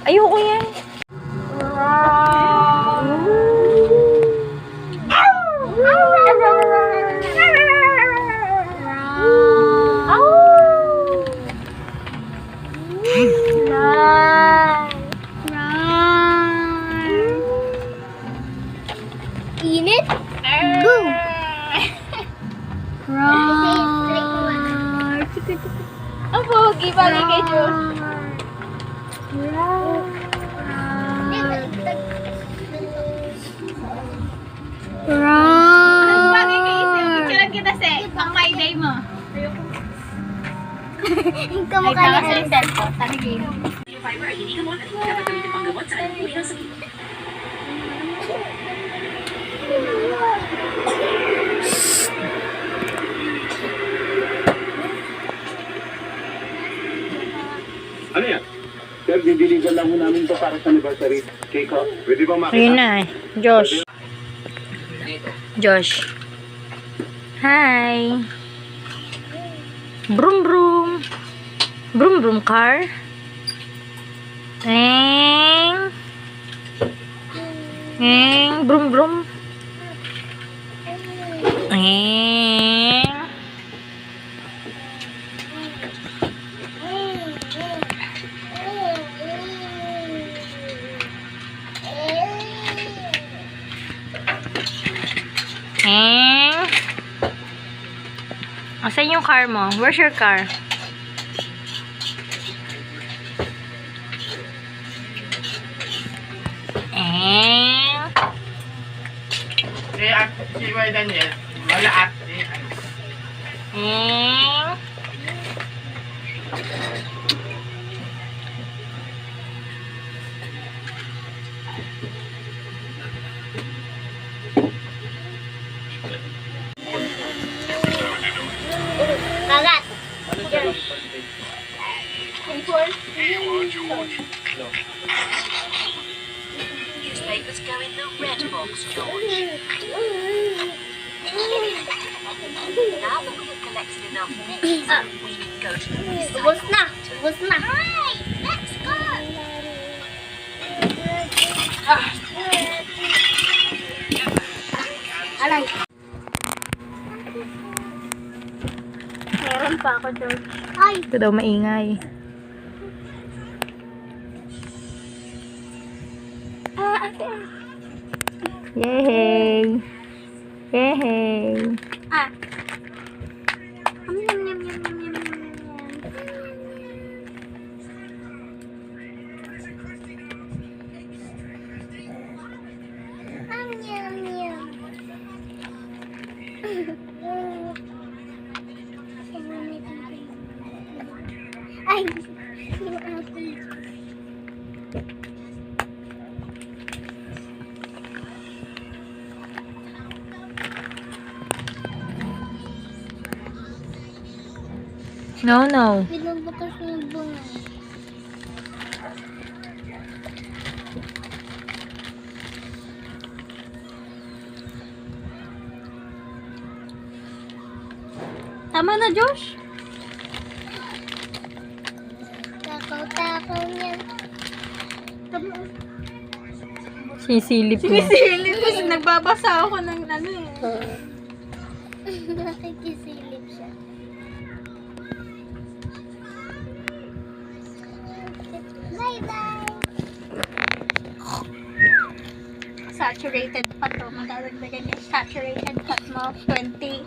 Ayoko yan. Init? Boom! Ang pogi bagay kay Josh. Ang bagay kay Isel. Picturean kita, Se. Pang my day mo. Kamukha ni Alden. Sabi game. Fiber ay hindi gamot at hindi dapat gamitin panggamot sa anumang uri ng sakit. Ano yan? Sir, bibiligan lang mo namin to para sa anniversary. Keiko, pwede ba makita? Ayun na eh. Josh. Josh. Hi. Broom broom. Broom broom car. Eng. Eng. Broom broom. Eng. Eng. Asan yung car mo? Where's your car? Eng. Si Kuya Daniel, wala ate. Eng. Kagat. Newspapers go in the red box, George. Now that we have collected enough things, we can go to the Ubus recycle na. center. Ubus na. Let's go. Aray. Meron pa ako, George. Ay. Ito daw maingay. Ate. Yay! Yay! Ah. Yum, yum, yum, yum, yum, yum, yum, yum. Yum, yum. Ay. Yung apple. No, no. Binabakas yung bunga. Tama na, Josh. Takaw-takaw niyan. Sinisilip niya. Sinisilip kasi nagbabasa ako ng ano eh. Nakikisilip siya. Bye-bye! Saturated pa to. Madadagdagan yung saturated fat mo. 20.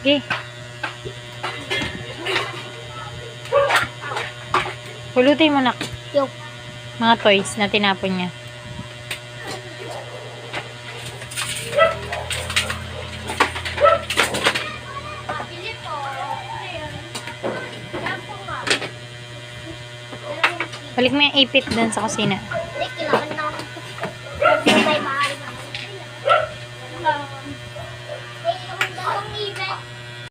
Okay. Pulutin mo na. Yo. Mga toys na tinapon niya. Balik mo yung ipit dun sa kusina. Kailangan